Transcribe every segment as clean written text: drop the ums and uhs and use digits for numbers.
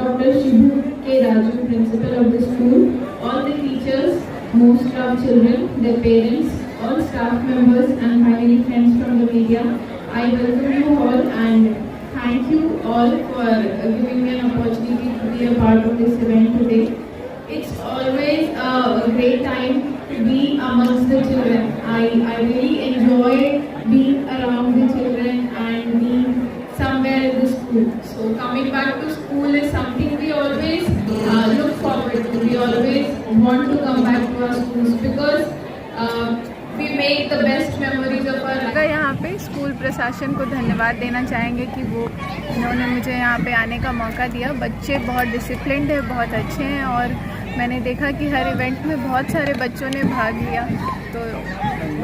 Dr. Shibu K. Raju, principal of the school, all the teachers, most of children, their parents, all staff members, and finally friends from the media. I welcome you all and thank you all for giving me an opportunity to be a part of this event today. It's always a great time to be amongst the children. I really enjoy being around the children and being somewhere in the school. So coming back to school is something we always look forward to. We always want to come back to our schools because we make the best memories of our life. यहाँ पे school प्रशासन को धन्यवाद देना चाहेंगे कि वो इन्होंने मुझे यहाँ पे आने का मौका दिया। बच्चे बहुत डिसिप्लिन्ड है, बहुत अच्छे हैं और मैंने देखा कि हर इवेंट में बहुत सारे बच्चों ने भाग लिया। तो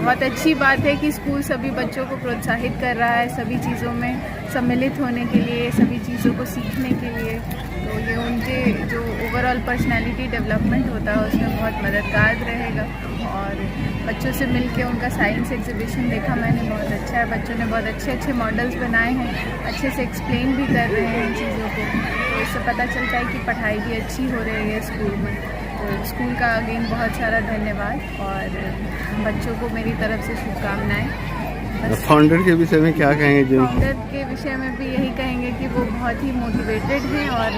बहुत अच्छी बात है कि स्कूल सभी बच्चों को प्रोत्साहित कर रहा है सभी चीज़ों में सम्मिलित होने के लिए, सभी चीज़ों को सीखने के लिए। तो ये उनके जो ओवरऑल पर्सनालिटी डेवलपमेंट होता है उसमें बहुत मददगार रहेगा। और बच्चों से मिलके उनका साइंस एग्जीबिशन देखा मैंने, बहुत अच्छा है। बच्चों ने बहुत अच्छे अच्छे मॉडल्स बनाए हैं, अच्छे से एक्सप्लेन भी कर रहे हैं इन चीज़ों को। तो इससे पता चलता है कि पढ़ाई भी अच्छी हो रही है स्कूल में। तो स्कूल का अगेन बहुत सारा धन्यवाद और बच्चों को मेरी तरफ से शुभकामनाएं। फाउंडर के विषय में क्या कहेंगे जी? फाउंडर के विषय में भी यही कहेंगे कि वो बहुत ही मोटिवेटेड हैं और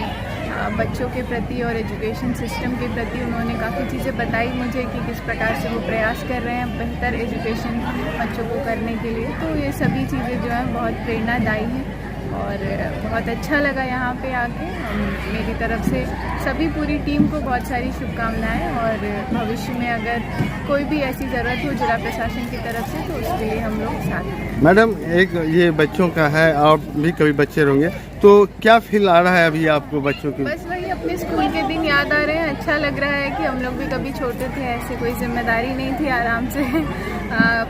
बच्चों के प्रति और एजुकेशन सिस्टम के प्रति उन्होंने काफ़ी चीज़ें बताई मुझे कि किस प्रकार से वो प्रयास कर रहे हैं बेहतर एजुकेशन बच्चों को करने के लिए। तो ये सभी चीज़ें जो हैं बहुत प्रेरणादायी हैं और बहुत अच्छा लगा यहाँ पे आके। मेरी तरफ से सभी पूरी टीम को बहुत सारी शुभकामनाएं और भविष्य में अगर कोई भी ऐसी ज़रूरत हो जिला प्रशासन की तरफ से तो उसके लिए हम लोग साथ हैं। मैडम, एक ये बच्चों का है, आप भी कभी बच्चे होंगे, तो क्या फील आ रहा है अभी आपको बच्चों की? बस वही अपने स्कूल के दिन याद आ रहे हैं। अच्छा लग रहा है कि हम लोग भी कभी छोटे थे, ऐसे कोई जिम्मेदारी नहीं थी, आराम से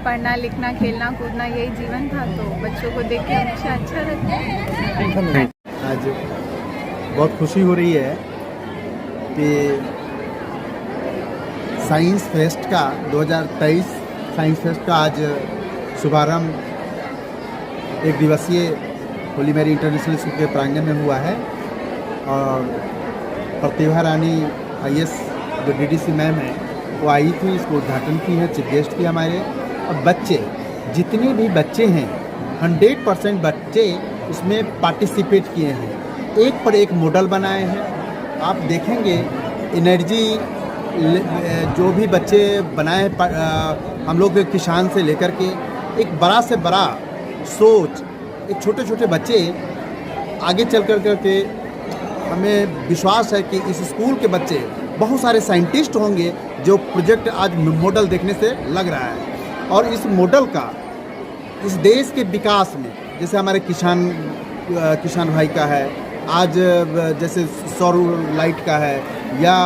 पढ़ना लिखना खेलना कूदना यही जीवन था। तो बच्चों को देख के हमेशा अच्छा लगता है। आज बहुत खुशी हो रही है कि साइंस फेस्ट का 2023 साइंस फेस्ट का आज शुभारंभ एक दिवसीय होली मैरी इंटरनेशनल स्कूल के प्रांगण में हुआ है। और प्रतिभा रानी IAS जो DDC मैम है वो आई थी, इसको उद्घाटन की है, चीफ गेस्ट की हमारे। और बच्चे जितने भी बच्चे हैं 100% बच्चे इसमें पार्टिसिपेट किए हैं, एक पर एक मॉडल बनाए हैं। आप देखेंगे एनर्जी जो भी बच्चे बनाए हम लोग किसान से लेकर के एक बड़ा से बड़ा सोच, एक छोटे छोटे बच्चे आगे चल कर के हमें विश्वास है कि इस स्कूल के बच्चे बहुत सारे साइंटिस्ट होंगे जो प्रोजेक्ट आज मॉडल देखने से लग रहा है। और इस मॉडल का इस देश के विकास में, जैसे हमारे किसान भाई का है आज, जैसे सौर लाइट का है या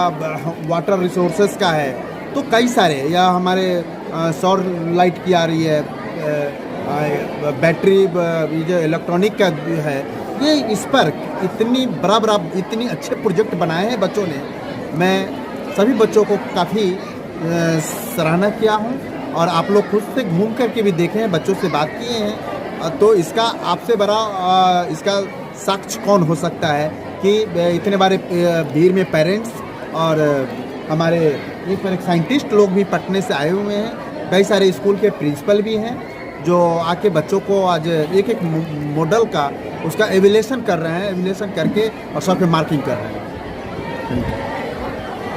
वाटर रिसोर्सेस का है, तो कई सारे, या हमारे सौर लाइट की आ रही है, बैटरी जो इलेक्ट्रॉनिक का है, ये इस पर इतनी इतनी अच्छे प्रोजेक्ट बनाए हैं बच्चों ने। मैं सभी बच्चों को काफ़ी सराहना किया हूँ और आप लोग खुद से घूम करके भी देखे हैं, बच्चों से बात किए हैं, तो इसका आपसे बड़ा इसका साक्ष्य कौन हो सकता है कि इतने बड़े भीड़ में पेरेंट्स और हमारे एक साइंटिस्ट लोग भी पटने से आए हुए हैं, कई सारे स्कूल के प्रिंसिपल भी हैं जो आके बच्चों को आज एक एक मॉडल का उसका एवेल्यूशन कर रहे हैं, एवेल्यूशन करके और सब पे मार्किंग कर रहे हैं।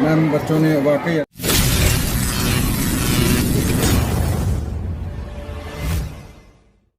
मैम, बच्चों ने वाकई